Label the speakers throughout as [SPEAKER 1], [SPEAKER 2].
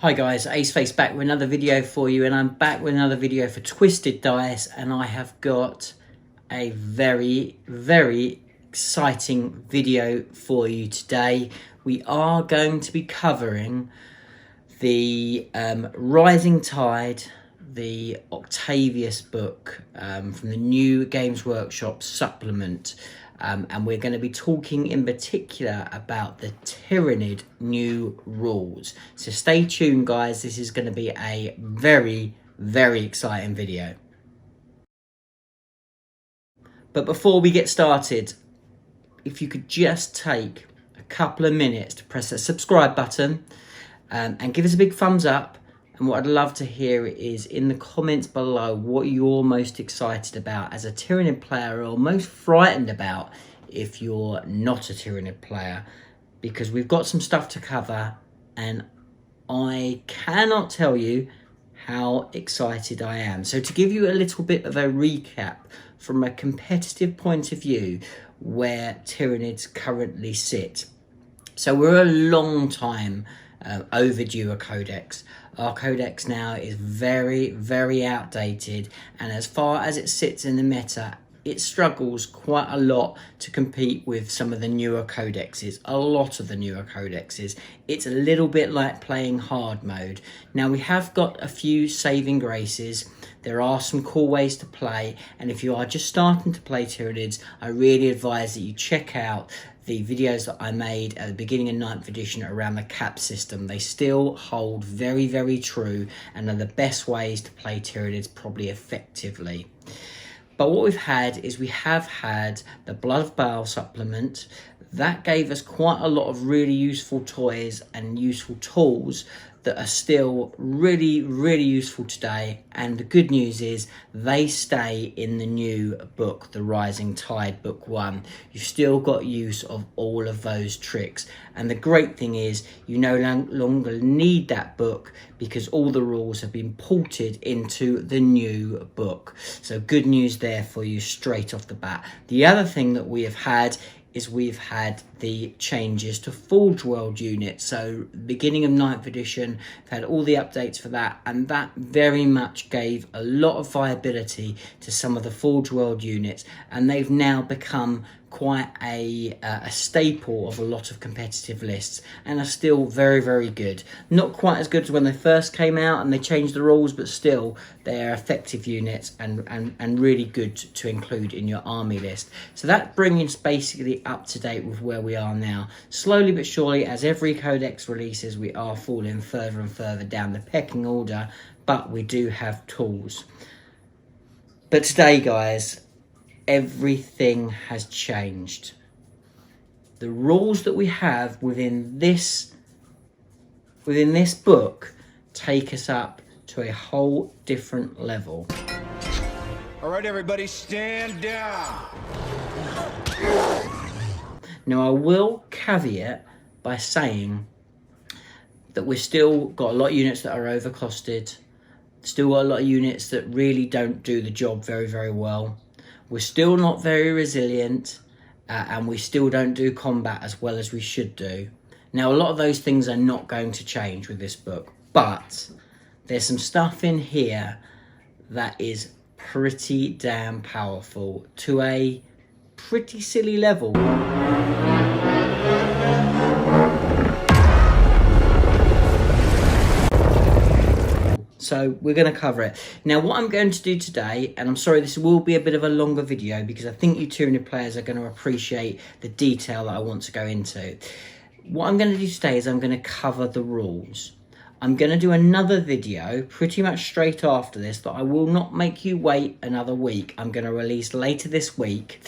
[SPEAKER 1] Hi guys, Aceface back with another video for you, and I'm back with another video for Twisted Dice, and I have got a very exciting video for you today. We are going to be covering the Rising Tide, the Octarius book from the new Games Workshop supplement. And we're going to be talking in particular about the Tyranid new rules. So stay tuned guys, this is going to be a very exciting video. But before we get started, if you could just take a couple of minutes to press that subscribe button and give us a big thumbs up. And what I'd love to hear is in the comments below what you're most excited about as a Tyranid player, or most frightened about if you're not a Tyranid player, because we've got some stuff to cover and I cannot tell you how excited I am. So to give you a little bit of a recap from a competitive point of view where Tyranids currently sit. So we're a long time overdue a codex. Our codex now is very outdated, and as far as it sits in the meta, it struggles quite a lot to compete with some of the newer codexes, a lot of the newer codexes. It's a little bit like playing hard mode. Now we have got a few saving graces. There are some cool ways to play, and if you are just starting to play Tyranids, I really advise that you check out the videos that I made at the beginning of 9th edition around the cap system. They still hold very true and are the best ways to play Tyranids probably effectively. But what we've had is we have had the Blood of Baal supplement. That gave us quite a lot of really useful toys and useful tools that are still really useful today. And the good news is they stay in the new book, the Rising Tide book 1. You've still got use of all of those tricks. And the great thing is you no longer need that book because all the rules have been ported into the new book. So good news there for you straight off the bat. The other thing that we have had is we've had the changes to Forge World units. So beginning of 9th edition, we've had all the updates for that, and that very much gave a lot of viability to some of the Forge World units, and they've now become quite a staple of a lot of competitive lists, and are still very good. Not quite as good as when they first came out and they changed the rules, but still they're effective units and really good to include in your army list. So that brings us basically up to date with where we are now. Slowly but surely, as every codex releases, we are falling further and further down the pecking order, but we do have tools. But today guys, everything has changed. The rules that we have within this book take us up to a whole different level.
[SPEAKER 2] All right, everybody, stand down.
[SPEAKER 1] Now I will caveat by saying that we've still got a lot of units that are overcosted, still got a lot of units that really don't do the job very well. We're still not very resilient, and we still don't do combat as well as we should do. Now, a lot of those things are not going to change with this book, but there's some stuff in here that is pretty damn powerful to a pretty silly level. So we're going to cover it. Now what I'm going to do today, and I'm sorry this will be a bit of a longer video because I think you Tyranid players are going to appreciate the detail that I want to go into. What I'm going to do today is I'm going to cover the rules. I'm going to do another video pretty much straight after this that I will not make you wait another week. I'm going to release later this week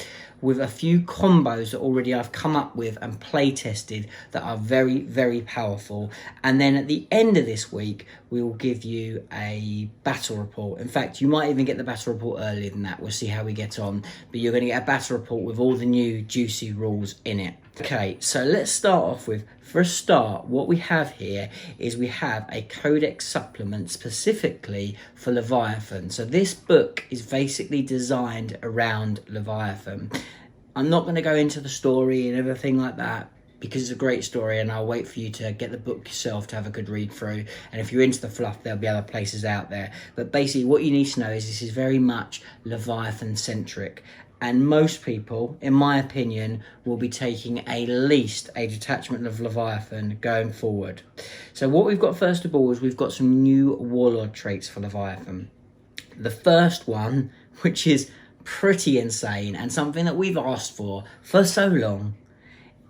[SPEAKER 1] with a few combos that already I've come up with and play tested that are very powerful. And then at the end of this week, we will give you a battle report. In fact, you might even get the battle report earlier than that. We'll see how we get on. But you're going to get a battle report with all the new juicy rules in it. Okay, so let's start off with, for a start, what we have here is we have a Codex Supplement specifically for Leviathan. So this book is basically designed around Leviathan. I'm not going to go into the story and everything like that because it's a great story, and I'll wait for you to get the book yourself to have a good read through. And if you're into the fluff, there'll be other places out there. But basically what you need to know is this is very much Leviathan centric, and most people, in my opinion, will be taking at least a detachment of Leviathan going forward. So what we've got first of all is we've got some new warlord traits for Leviathan. The first one, which is pretty insane and something that we've asked for so long,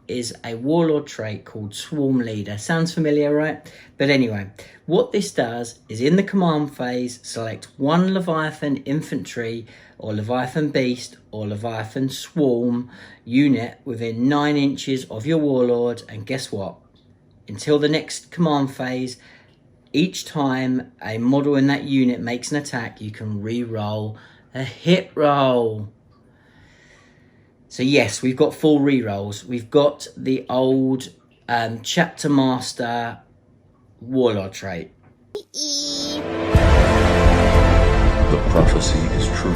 [SPEAKER 1] is a warlord trait called Swarm Leader. Sounds familiar, right? But anyway, what this does is in the command phase, select one Leviathan infantry or Leviathan beast or Leviathan swarm unit within 9 inches of your warlord, and guess what? Until the next command phase, each time a model in that unit makes an attack, you can re-roll a hit roll. So yes, we've got full re-rolls. We've got the old Chapter Master Warlord trait.
[SPEAKER 3] The prophecy is true.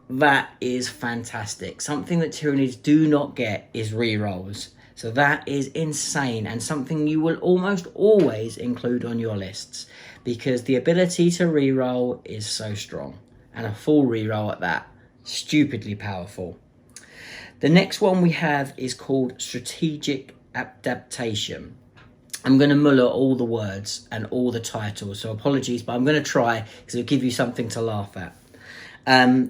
[SPEAKER 1] That is fantastic. Something that Tyranids do not get is re-rolls. So that is insane, and something you will almost always include on your lists, because the ability to reroll is so strong, and a full reroll at that, stupidly powerful. The next one we have is called Strategic Adaptation. I'm going to muller all the words and all the titles, so apologies, but I'm going to try because it'll give you something to laugh at.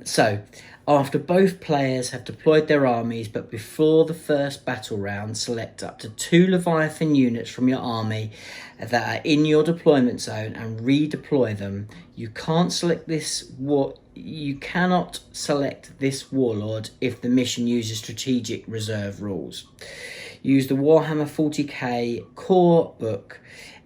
[SPEAKER 1] So, after both players have deployed their armies, but before the first battle round, select up to 2 Leviathan units from your army that are in your deployment zone and redeploy them. You cannot select this warlord if the mission uses strategic reserve rules. Use the Warhammer 40k core book.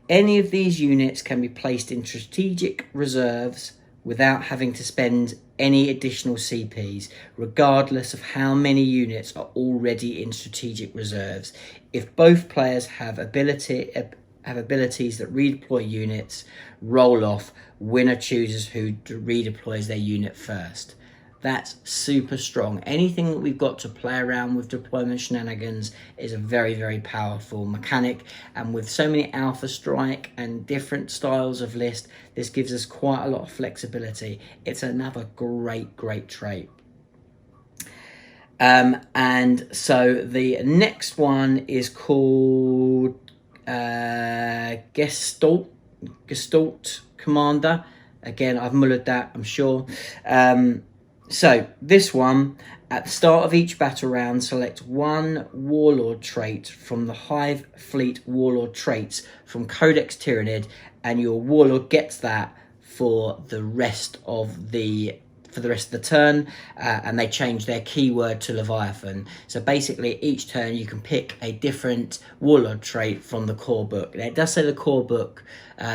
[SPEAKER 1] Any of these units can be placed in strategic reserves without having to spend any additional CPs, regardless of how many units are already in strategic reserves. If both players have abilities that redeploy units, roll off, winner chooses who redeploys their unit first. That's super strong. Anything that we've got to play around with deployment shenanigans is a very, very powerful mechanic. And with so many Alpha Strike and different styles of list, this gives us quite a lot of flexibility. It's another great, great trait. And so the next one is called Gestalt Commander. Again, I've mullered that, I'm sure. So this one, at the start of each battle round, select one warlord trait from the Hive Fleet warlord traits from Codex Tyranid, and your warlord gets that for the rest of the turn, and they change their keyword to Leviathan. So basically each turn you can pick a different warlord trait from the core book. Now, it does say the core book,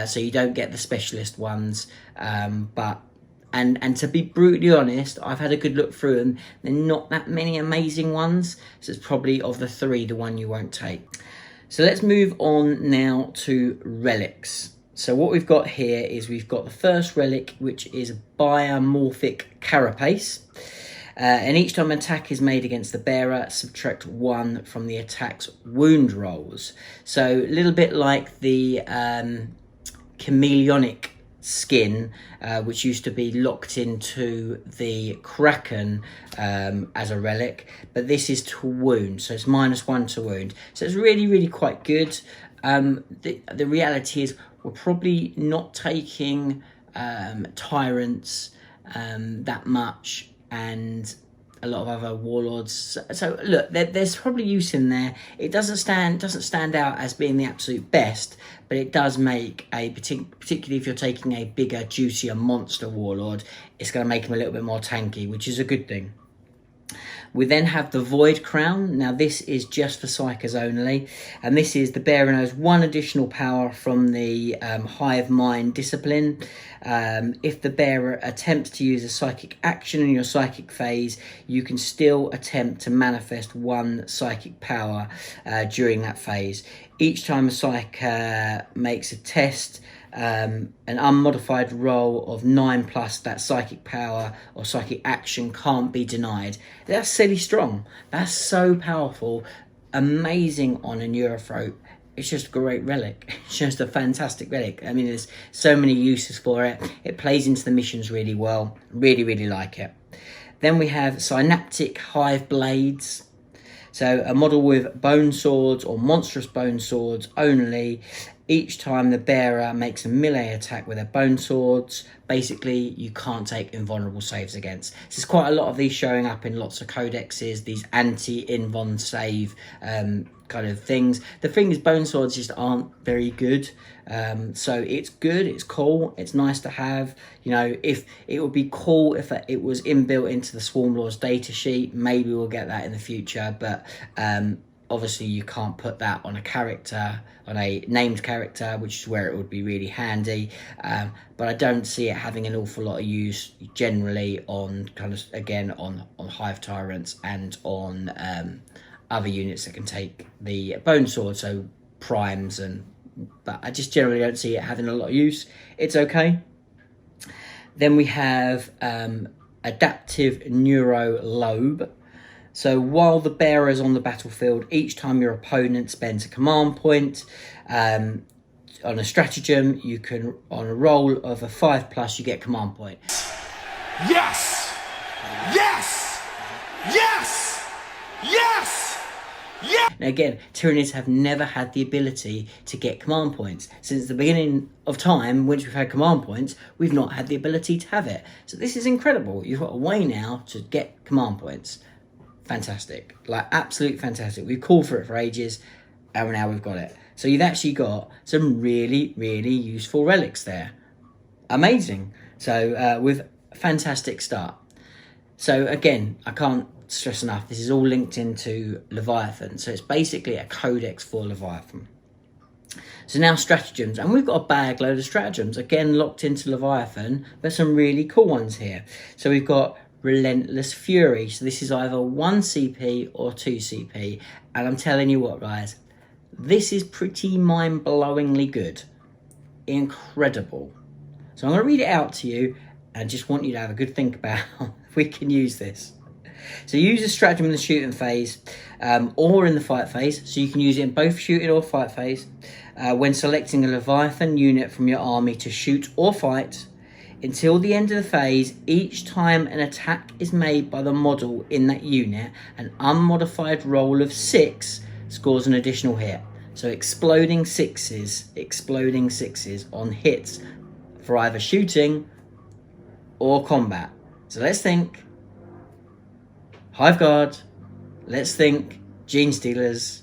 [SPEAKER 1] so you don't get the specialist ones, but and to be brutally honest, I've had a good look through them. There are not that many amazing ones, so it's probably of the 3 the one you won't take. So let's move on now to relics. So what we've got here is we've got the first relic, which is Biomorphic Carapace. And each time an attack is made against the bearer, subtract 1 from the attack's wound rolls. So a little bit like the chameleonic skin, which used to be locked into the Kraken as a relic, but this is to wound, so it's -1 to wound. So it's really, really quite good. The reality is we're probably not taking tyrants that much, and a lot of other warlords. So look, there's probably use in there. It doesn't stand out as being the absolute best, but it does make particularly if you're taking a bigger, juicier monster warlord, it's going to make him a little bit more tanky, which is a good thing. We then have the Void Crown. Now this is just for Psychers only, and this is the bearer knows 1 additional power from the Hive Mind discipline. If the bearer attempts to use a psychic action in your psychic phase, you can still attempt to manifest 1 psychic power during that phase. Each time a psych makes a test, an unmodified roll of 9+, that psychic power or psychic action can't be denied. That's silly strong. That's so powerful. Amazing on a Neurothrope. It's just a great relic. It's just a fantastic relic. I mean, there's so many uses for it. It plays into the missions really well. Really, really like it. Then we have Synaptic Hive Blades. So a model with bone swords or monstrous bone swords only. Each time the bearer makes a melee attack with their bone swords, basically you can't take invulnerable saves against. So there's quite a lot of these showing up in lots of codexes, these anti-invuln save kind of things. The thing is, bone swords just aren't very good. So it's good, it's cool, it's nice to have. You know, if it would be cool if it was inbuilt into the Swarm Lords data sheet, maybe we'll get that in the future, but obviously you can't put that on a character, on a named character, which is where it would be really handy. But I don't see it having an awful lot of use generally on kind of, again, on Hive Tyrants and on other units that can take the bone sword, so primes, but I just generally don't see it having a lot of use. It's okay. Then we have Adaptive Neuro Lobe. So while the bearer is on the battlefield, each time your opponent spends a command point on a stratagem, you can, on a roll of a 5+, you get command point.
[SPEAKER 2] Yes! Yes! Yes! Yes! Yeah.
[SPEAKER 1] Now again, Tyranids have never had the ability to get command points. Since the beginning of time, once we've had command points, we've not had the ability to have it. So this is incredible. You've got a way now to get command points. Fantastic. Like, absolute fantastic. We've called for it for ages, and now we've got it. So you've actually got some really, really useful relics there. Amazing. So with a fantastic start. So again, I can't stress enough, this is all linked into Leviathan, so it's basically a codex for Leviathan. So now stratagems, and we've got a bag load of stratagems, again locked into Leviathan. There's some really cool ones here. So we've got Relentless Fury, so this is either 1 CP or 2 CP, and I'm telling you what, guys, this is pretty mind-blowingly good. Incredible. So I'm going to read it out to you, and just want you to have a good think about if we can use this. So use a stratagem in the shooting phase or in the fight phase, so you can use it in both shooting or fight phase. When selecting a Leviathan unit from your army to shoot or fight, until the end of the phase, each time an attack is made by the model in that unit, an unmodified roll of 6 scores an additional hit. So exploding sixes on hits for either shooting or combat. So let's think Hive Guard, let's think Gene Stealers.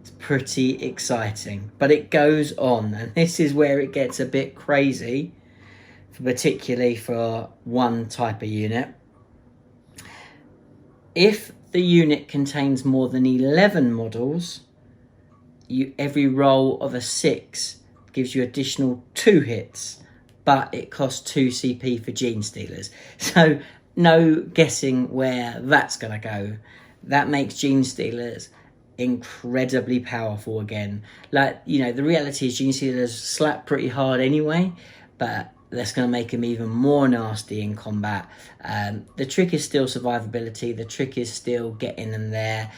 [SPEAKER 1] It's pretty exciting, but it goes on, and this is where it gets a bit crazy, particularly for one type of unit. If the unit contains more than 11 models, every roll of a 6 gives you additional 2 hits, but it costs 2 CP for Gene Stealers. So no guessing where that's going to go. That makes Gene Stealers incredibly powerful again. Like, you know, the reality is Gene Stealers slap pretty hard anyway, but that's going to make them even more nasty in combat. The trick is still survivability. The trick is still getting them there.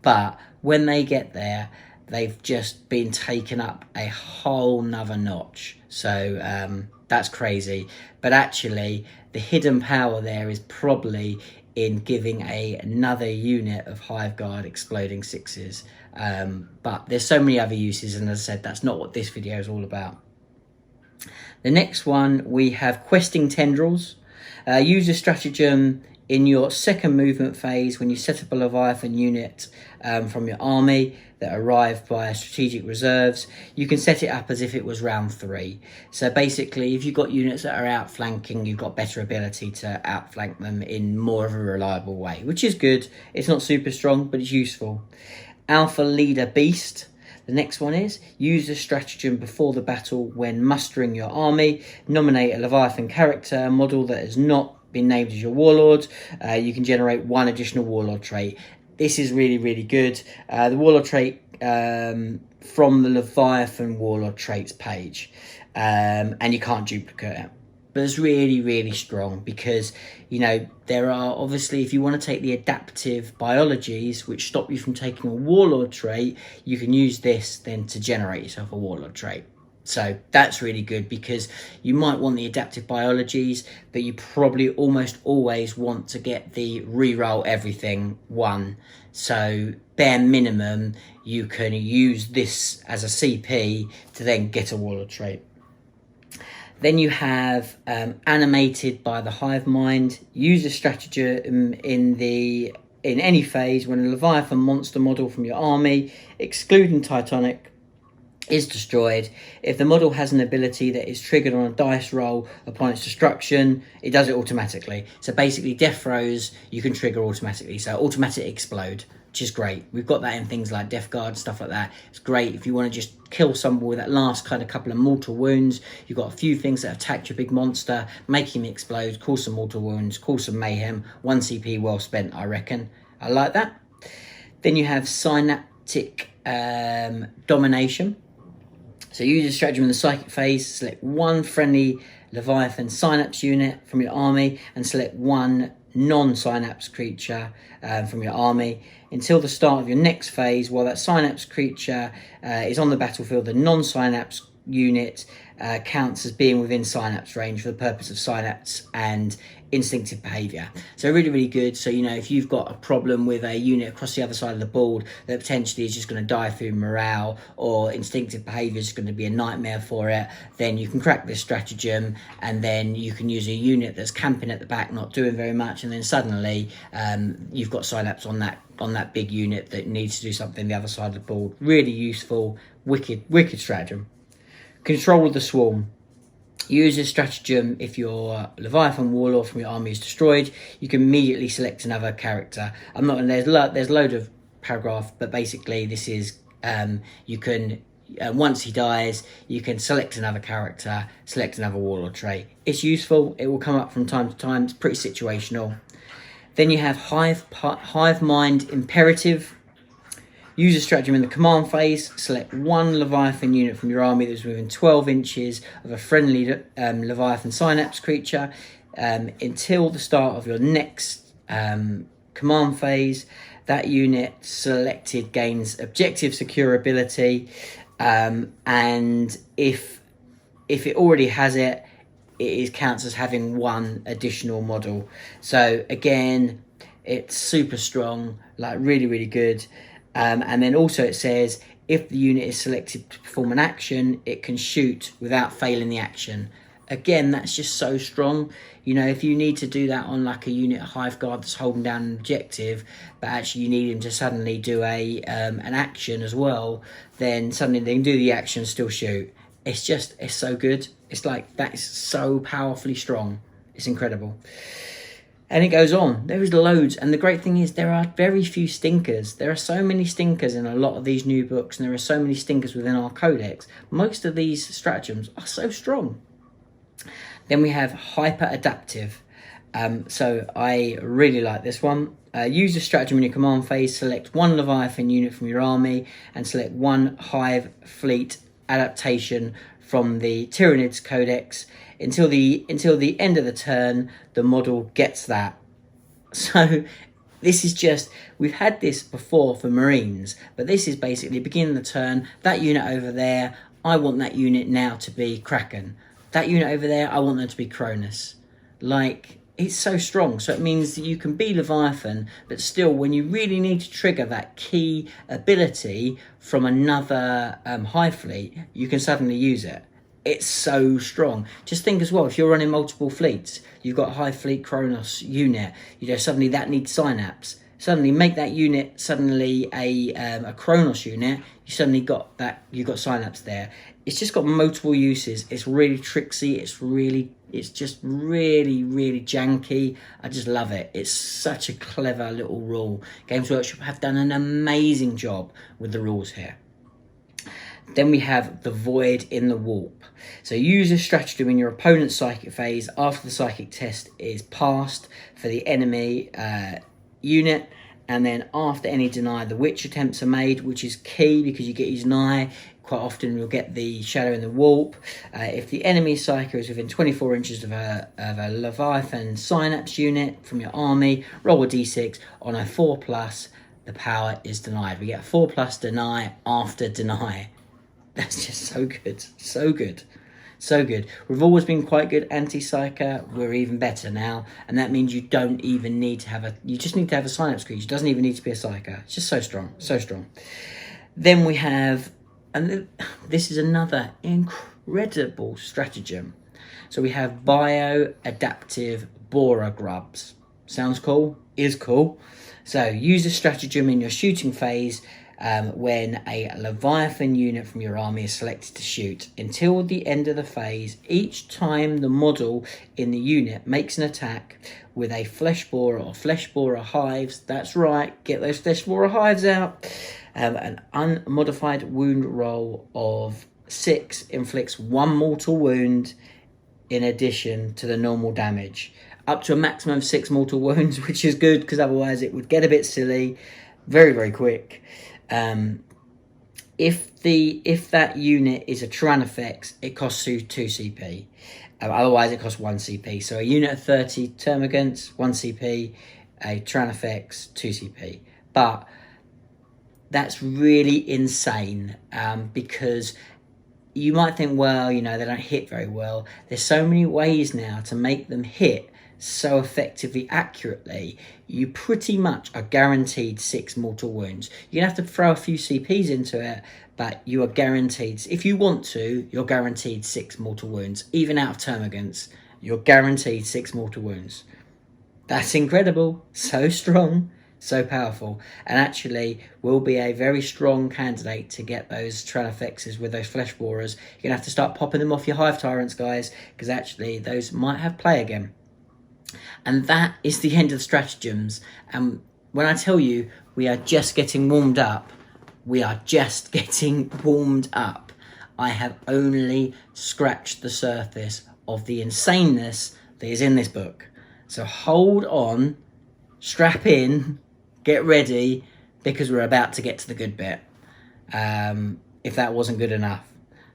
[SPEAKER 1] But when they get there, they've just been taken up a whole nother notch. So that's crazy. But actually, the hidden power there is probably in giving another unit of Hive Guard exploding 6s. But there's so many other uses, and as I said, that's not what this video is all about. The next one, we have Questing Tendrils. Use a stratagem in your second movement phase when you set up a Leviathan unit from your army that arrived via strategic reserves. You can set it up as if it was round 3. So basically, if you've got units that are outflanking, you've got better ability to outflank them in more of a reliable way, which is good. It's not super strong, but it's useful. Alpha Leader Beast. The next one is, use a stratagem before the battle when mustering your army. Nominate a Leviathan character, a model that has not been named as your warlord. You can generate 1 additional warlord trait. this is really, really good. The Warlord trait from the Leviathan Warlord traits page, and you can't duplicate it. But it's really, really strong because, you know, there are obviously, if you want to take the adaptive biologies, which stop you from taking a Warlord trait, you can use this then to generate yourself a Warlord trait. So that's really good because you might want the adaptive biologies, but you probably almost always want to get the reroll everything one. So bare minimum, you can use this as a CP to then get a Warlord trait. Then you have animated by the Hive Mind. Use a stratagem in any phase when a Leviathan monster model from your army, excluding Titanic, is destroyed. If the model has an ability that is triggered on a dice roll upon its destruction, it does it automatically. So basically, death throws you can trigger automatically. So automatic explode, which is great. We've got that in things like Death Guard, stuff like that. It's great if you want to just kill someone with that last kind of couple of mortal wounds. You've got a few things that attack your big monster, make him explode, cause some mortal wounds, cause some mayhem. 1 CP well spent, I reckon. I like that. Then you have Synaptic Domination. So use a stratagem in the Psychic phase, select one friendly Leviathan Synapse unit from your army and select one non-Synapse creature from your army. Until the start of your next phase, while that Synapse creature is on the battlefield, the non-Synapse unit counts as being within Synapse range for the purpose of Synapse and instinctive behaviour. So really, really good. So, you know, if you've got a problem with a unit across the other side of the board that potentially is just going to die through morale or instinctive behaviour is going to be a nightmare for it, then you can crack this stratagem and then you can use a unit that's camping at the back, not doing very much, and then suddenly you've got Synapse on that big unit that needs to do something the other side of the board. Really useful, wicked stratagem. Control of the Swarm. Use this stratagem if your Leviathan Warlord from your army is destroyed. You can immediately select another character. I'm not, and there's load of paragraph, but basically this is you can once he dies, you can select another character, select another Warlord trait. It's useful. It will come up from time to time. It's pretty situational. Then you have Hive Mind Imperative. Use a stratagem in the command phase. Select one Leviathan unit from your army that is within 12 inches of a friendly Leviathan Synapse creature. Until the start of your next command phase, that unit selected gains objective secure ability. And if it already has it, counts as having one additional model. So again, it's super strong, like really, really good. And then also it says if the unit is selected to perform an action, it can shoot without failing the action. Again, that's just so strong. You know, if you need to do that on like a unit of Hive Guard that's holding down an objective, but actually you need him to suddenly do an action as well, then suddenly they can do the action and still shoot. It's so good. It's like, that is so powerfully strong. It's incredible. And it goes on. There is loads. And the great thing is there are very few stinkers. There are so many stinkers in a lot of these new books, and there are so many stinkers within our codex. Most of these stratagems are so strong. Then we have Hyper Adaptive. So I really like this one. Use a stratagem in your command phase. Select one Leviathan unit from your army and select one Hive Fleet adaptation from the Tyranids Codex. Until the end of the turn, the model gets that. So this is just, we've had this before for Marines, but this is basically beginning the turn. That unit over there, I want that unit now to be Kraken. That unit over there, I want them to be Cronus. Like, it's so strong. So it means that you can be Leviathan, but still, when you really need to trigger that key ability from another Hive fleet, you can suddenly use it. It's so strong. Just think as well, if you're running multiple fleets, you've got a Hive Fleet Kronos unit, you know, suddenly that needs Synapse. Suddenly make that unit suddenly a Kronos unit, you've got Synapse there. It's just got multiple uses. It's really tricksy. It's just really, really janky. I just love it. It's such a clever little rule. Games Workshop have done an amazing job with the rules here. Then we have the Void in the Warp. So use a stratagem in your opponent's psychic phase after the psychic test is passed for the enemy unit, And then after any deny, the witch attempts are made, which is key because you get his deny. Quite often you'll get the shadow and the warp. If the enemy psyker is within 24 inches of a Leviathan synapse unit from your army, roll a d6. On a 4+, the power is denied. We get a 4+ deny after deny. That's just so good. So good. So good. We've always been quite good anti-psyker. We're even better now. And that means you don't even need to have a... You just need to have a synapse creature. It doesn't even need to be a psyker. It's just so strong. So strong. Then we have... And this is another incredible stratagem. So we have Bio-Adaptive Borer Grubs. Sounds cool? Is cool. So use a stratagem in your shooting phase when a Leviathan unit from your army is selected to shoot. Until the end of the phase, each time the model in the unit makes an attack with a flesh borer or flesh borer hives, that's right, get those flesh borer hives out, an unmodified wound roll of 6 inflicts 1 mortal wound in addition to the normal damage. Up to a maximum of 6 mortal wounds, which is good because otherwise it would get a bit silly very, very quick. If that unit is a Tyranid, it costs 2 CP. Otherwise, it costs 1 CP. So a unit of 30 Termagants, 1 CP. A Tyranid, 2 CP. But that's really insane because you might think, well, you know, they don't hit very well. There's so many ways now to make them hit so effectively, accurately. You pretty much are guaranteed 6 mortal wounds. You're going to have to throw a few CPs into it, but you are guaranteed, if you want to, you're guaranteed 6 mortal wounds. Even out of Termagants, you're guaranteed 6 mortal wounds. That's incredible. So strong, so powerful, and actually will be a very strong candidate to get those Tranafexes with those flesh borers. You're going to have to start popping them off your Hive Tyrants, guys, because actually those might have play again. And that is the end of the stratagems. And when I tell you we are just getting warmed up, we are just getting warmed up. I have only scratched the surface of the insaneness that is in this book. So hold on, strap in, get ready, because we're about to get to the good bit. If that wasn't good enough.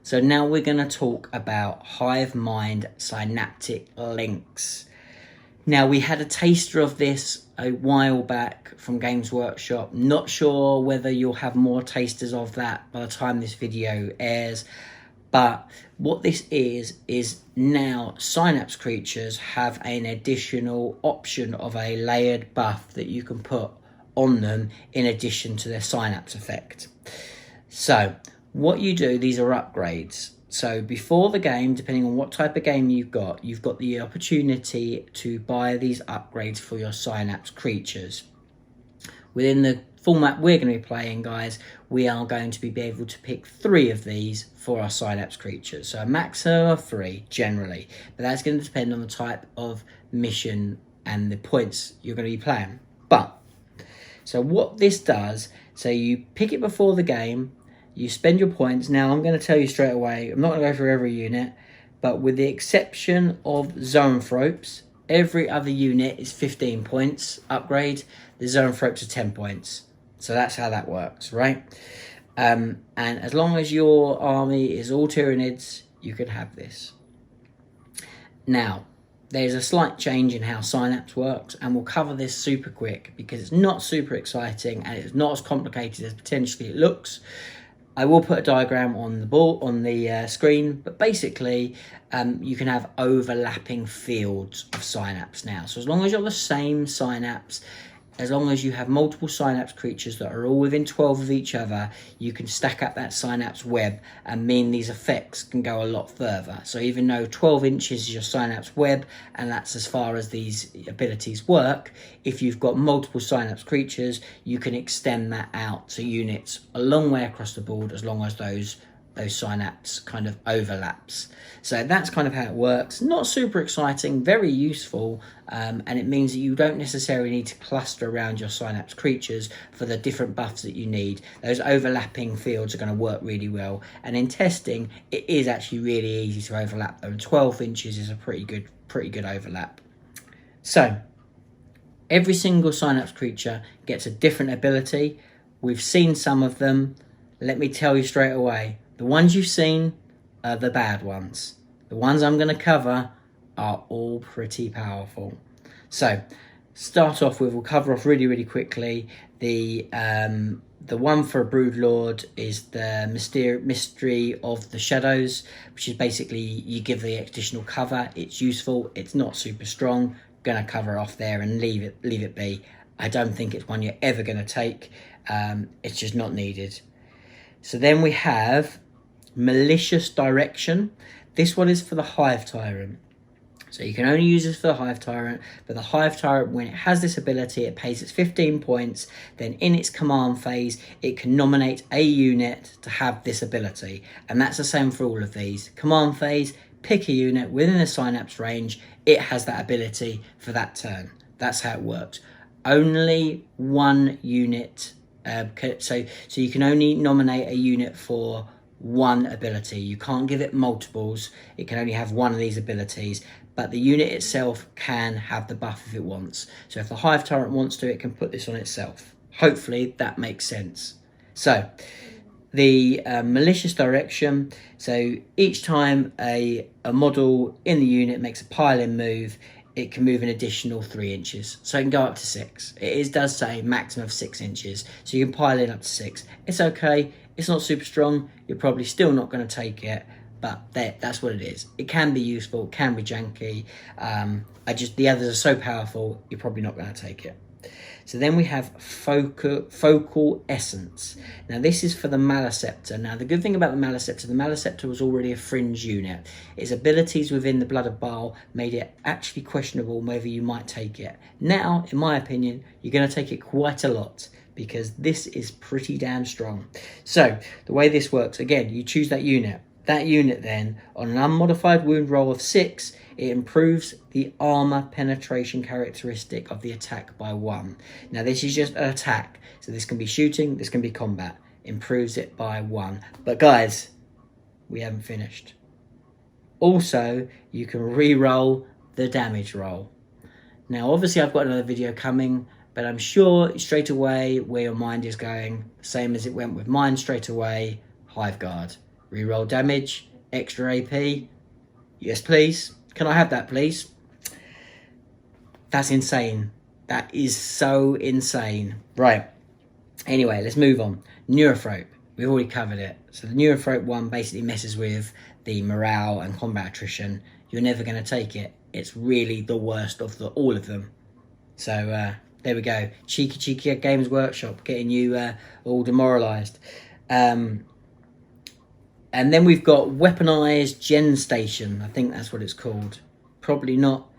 [SPEAKER 1] So now we're going to talk about Hive Mind Synaptic Links. Now, we had a taster of this a while back from Games Workshop. Not sure whether you'll have more tasters of that by the time this video airs. But what this is now Synapse creatures have an additional option of a layered buff that you can put on them in addition to their Synapse effect. So, what you do, these are upgrades. So before the game, depending on what type of game you've got the opportunity to buy these upgrades for your Synapse creatures. Within the format we're going to be playing, guys, we are going to be able to pick 3 of these for our Synapse creatures. So a maximum of 3, generally. But that's going to depend on the type of mission and the points you're going to be playing. But, so what this does, so you pick it before the game, you spend your points. Now, I'm going to tell you straight away, I'm not going to go through every unit, but with the exception of Zoanthropes, every other unit is 15 points upgrade. The Zoanthropes are 10 points. So that's how that works, right? And as long as your army is all Tyranids, you can have this. Now, there's a slight change in how Synapse works, and we'll cover this super quick because it's not super exciting and it's not as complicated as potentially it looks. I will put a diagram on the screen, but basically you can have overlapping fields of Synapse now. So as long as you're the same Synapse, as long as you have multiple Synapse creatures that are all within 12 of each other, you can stack up that Synapse web and mean these effects can go a lot further. So even though 12 inches is your Synapse web, and that's as far as these abilities work, if you've got multiple Synapse creatures, you can extend that out to units a long way across the board as long as those Synapse kind of overlaps. So that's kind of how it works. Not super exciting, very useful, and it means that you don't necessarily need to cluster around your Synapse creatures for the different buffs that you need. Those overlapping fields are going to work really well, and in testing it is actually really easy to overlap them. 12 inches is a pretty good overlap. So Every single Synapse creature gets a different ability. We've seen some of them. Let me tell you straight away, the ones you've seen are the bad ones. The ones I'm going to cover are all pretty powerful. So, start off with, we'll cover off really quickly. The one for a Broodlord is the Mystery of the Shadows, which is basically you give the additional cover. It's useful. It's not super strong. Going to cover off there and leave it be. I don't think it's one you're ever going to take. It's just not needed. So then we have Malicious Direction. This one is for the Hive Tyrant. So you can only use this for the Hive Tyrant, but the Hive Tyrant, when it has this ability, it pays its 15 points, then in its command phase, it can nominate a unit to have this ability. And that's the same for all of these. Command phase, pick a unit within the Synapse range, it has that ability for that turn. That's how it works. Only one unit, so you can only nominate a unit for one ability. You can't give it multiples. It can only have one of these abilities, but the unit itself can have the buff if it wants. So if the Hive Tyrant wants to, it can put this on itself. Hopefully that makes sense. So the Malicious Direction, so each time a model in the unit makes a pile-in move, it can move an additional 3 inches. So it can go up to 6. It does say maximum of 6 inches. So you can pile in up to 6. It's okay. It's not super strong. You're probably still not going to take it. But that's what it is. It can be useful. It can be janky. The others are so powerful, you're probably not going to take it. So then we have Focal Essence. Now this is for the Maleceptor. Now the good thing about the Maleceptor was already a fringe unit. Its abilities within the Blood of Baal made it actually questionable whether you might take it. Now, in my opinion, you're going to take it quite a lot, because this is pretty damn strong. So the way this works, again, you choose that unit. That unit then, on an unmodified wound roll of 6, it improves the armor penetration characteristic of the attack by 1. Now this is just an attack, so this can be shooting, this can be combat. Improves it by 1. But guys, we haven't finished. Also, you can re-roll the damage roll. Now obviously I've got another video coming, but I'm sure straight away where your mind is going, same as it went with mine straight away, Hive Guard. Reroll damage, extra AP. Yes, please. Can I have that, please? That's insane. That is so insane. Right. Anyway, let's move on. Neurothrope. We've already covered it. So the Neurothrope one basically messes with the morale and combat attrition. You're never going to take it. It's really the worst of all of them. So there we go. Cheeky Games Workshop getting you all demoralised. And then we've got Weaponized Gen Station. I think that's what it's called. Probably not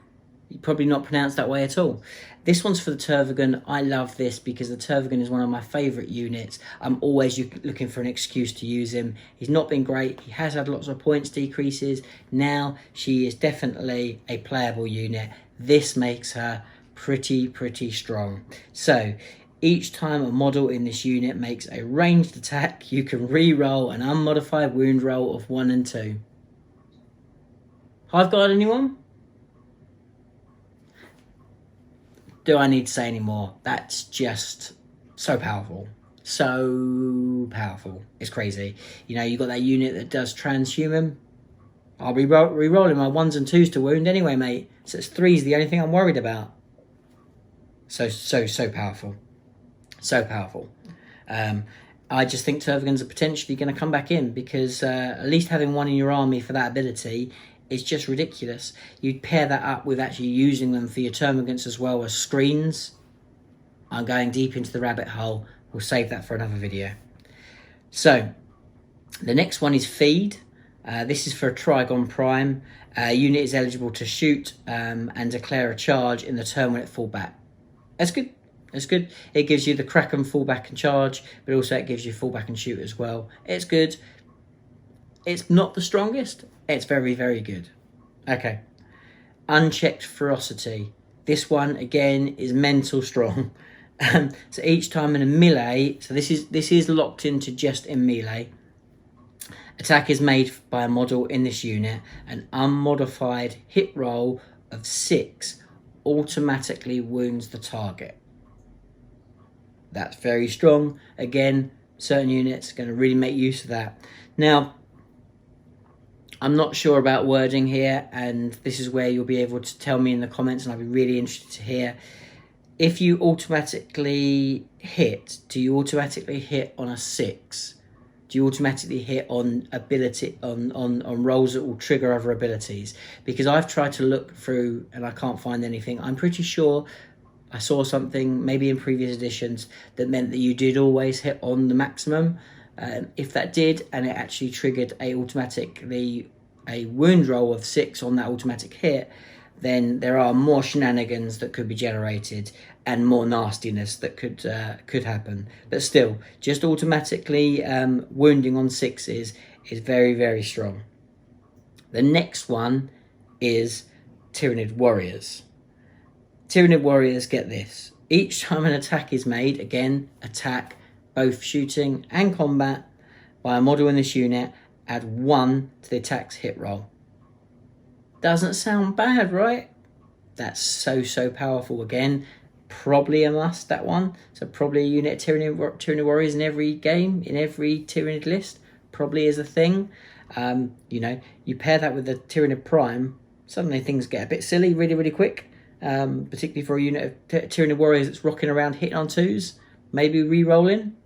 [SPEAKER 1] pronounced that way at all. This one's for the Tervigan. I love this because the Tervigan is one of my favourite units. I'm always looking for an excuse to use him. He's not been great. He has had lots of points decreases. Now she is definitely a playable unit. This makes her pretty strong. So each time a model in this unit makes a ranged attack, you can re-roll an unmodified wound roll of 1 and 2. Hive Guard, anyone? Do I need to say any more? That's just so powerful. So powerful. It's crazy. You know, you've got that unit that does transhuman. I'll be re-rolling my 1s and 2s to wound anyway, mate. So it's 3's the only thing I'm worried about. So powerful. So powerful. I just think Tervigans are potentially going to come back in because at least having one in your army for that ability is just ridiculous. You'd pair that up with actually using them for your Termagants as well as screens. I'm going deep into the rabbit hole. We'll save that for another video. So, the next one is Feed. This is for a Trigon Prime. Unit is eligible to shoot and declare a charge in the turn when it falls back. That's good. That's good. It gives you the Kraken fallback and charge, but also it gives you fallback and shoot as well. It's good. It's not the strongest. It's very good. Okay. Unchecked Ferocity. This one, again, is mental strong. So each time in a melee, so this is locked into just in melee. Attack is made by a model in this unit. An unmodified hit roll of 6 automatically wounds the target. That's very strong. Again, certain units are going to really make use of that. Now, I'm not sure about wording here, and this is where you'll be able to tell me in the comments, and I'll be really interested to hear. If you automatically hit, do you automatically hit on a 6? Do you automatically hit on ability on rolls that will trigger other abilities? Because I've tried to look through and I can't find anything. I'm pretty sure I saw something maybe in previous editions that meant that you did always hit on the maximum. If that did, and it actually triggered a wound roll of 6 on that automatic hit, then there are more shenanigans that could be generated and more nastiness that could happen. But still, just automatically wounding on 6s is very, very strong. The next one is Tyranid Warriors. Tyranid Warriors, get this. Each time an attack is made, again, attack, both shooting and combat, by a model in this unit, add 1 to the attack's hit roll. Doesn't sound bad, right? That's so powerful. Again, probably a must, that one. So probably a unit of Tyranid Warriors in every game, in every Tyranid list. Probably is a thing. You know, you pair that with the Tyranid Prime, suddenly things get a bit silly really, really quick. Particularly for a unit of Tyranid Warriors that's rocking around hitting on 2s. Maybe re-rolling.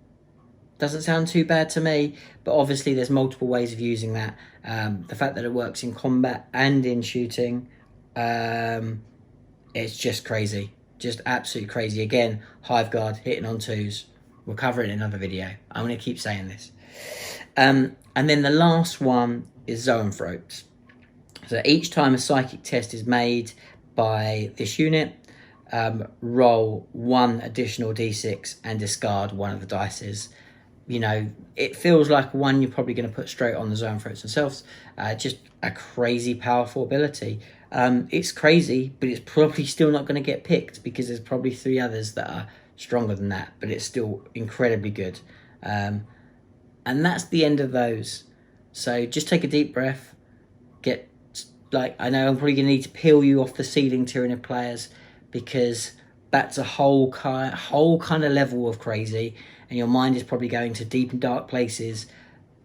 [SPEAKER 1] Doesn't sound too bad to me, but obviously there's multiple ways of using that. The fact that it works in combat and in shooting, it's just crazy. Just absolutely crazy. Again, Hive Guard hitting on 2s. We'll cover it in another video. I'm going to keep saying this. And then the last one is Zoanthropes. So each time a psychic test is made by this unit, roll 1 additional d6 and discard 1 of the dices. You know, it feels like one you're probably going to put straight on the Zoanthropes themselves. Just a crazy powerful ability. It's crazy, but it's probably still not going to get picked because there's probably 3 others that are stronger than that, but it's still incredibly good. And that's the end of those. So just take a deep breath. I know I'm probably going to need to peel you off the ceiling, Tyranid players, because that's a whole kind of level of crazy, and your mind is probably going to deep and dark places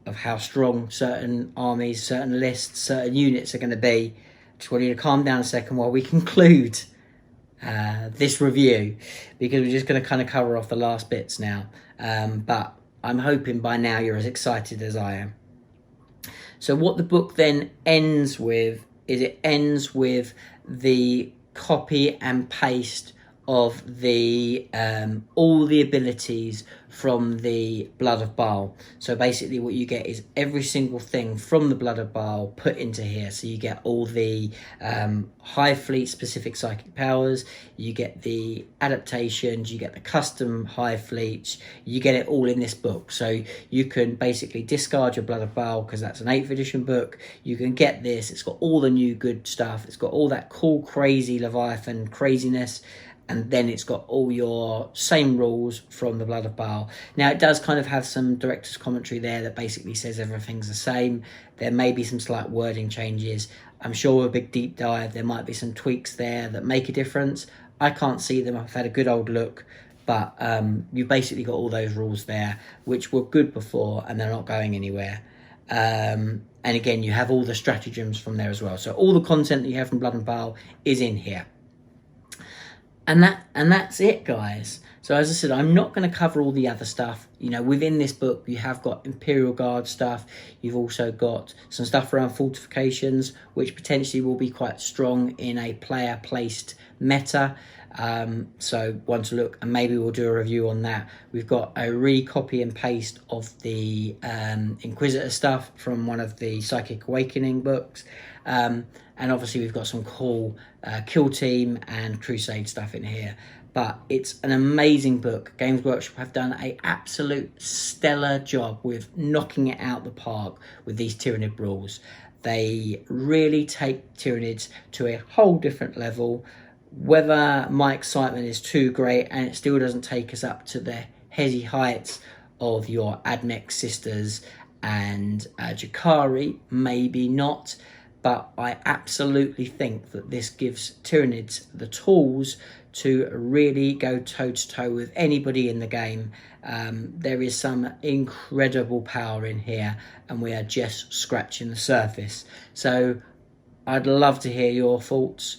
[SPEAKER 1] of how strong certain armies, certain lists, certain units are going to be. Just want you to calm down a second while we conclude this review, because we're just going to kind of cover off the last bits now. But I'm hoping by now you're as excited as I am. So what the book then ends with is it ends with the copy and paste of the all the abilities from the Blood of Baal. So basically what you get is every single thing from the Blood of Baal put into here. So you get all the Hive Fleet specific psychic powers, you get the adaptations, you get the custom Hive Fleets, you get it all in this book. So you can basically discard your Blood of Baal because that's an 8th edition book. You can get this, it's got all the new good stuff, it's got all that cool crazy Leviathan craziness, and then it's got all your same rules from the Blood of Baal. Now, it does kind of have some director's commentary there that basically says everything's the same. There may be some slight wording changes. I'm sure with a big deep dive, there might be some tweaks there that make a difference. I can't see them. I've had a good old look. But you've basically got all those rules there, which were good before, and they're not going anywhere. And again, you have all the stratagems from there as well. So all the content that you have from Blood and Baal is in here. And that's it, guys. So as I said, I'm not going to cover all the other stuff. You know, within this book, you have got Imperial Guard stuff. You've also got some stuff around fortifications, which potentially will be quite strong in a player-placed meta. So one to look, and maybe we'll do a review on that. We've got a re-copy and paste of the Inquisitor stuff from one of the Psychic Awakening books. And obviously we've got some cool Kill Team and Crusade stuff in here. But it's an amazing book. Games Workshop have done an absolute stellar job with knocking it out the park with these Tyranid rules. They really take Tyranids to a whole different level. Whether my excitement is too great and it still doesn't take us up to the heady heights of your Adnex sisters and Jakari, maybe not. but I absolutely think that this gives Tyranids the tools to really go toe-to-toe with anybody in the game. There is some incredible power in here, and we are just scratching the surface. So I'd love to hear your thoughts.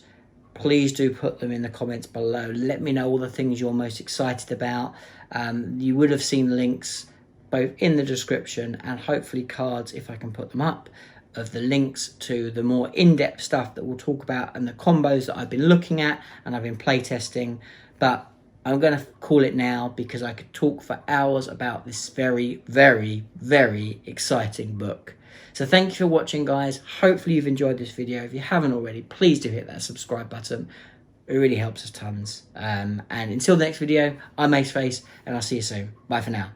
[SPEAKER 1] Please do put them in the comments below. Let me know all the things you're most excited about. You would have seen links both in the description and hopefully cards, if I can put them up, of the links to the more in-depth stuff that we'll talk about and the combos that I've been looking at and I've been playtesting. But I'm going to call it now because I could talk for hours about this very, very, very exciting book. So thank you for watching, guys. Hopefully you've enjoyed this video. If you haven't already, please do hit that subscribe button. It really helps us tons. And until the next video, I'm Aceface, and I'll see you soon. Bye for now.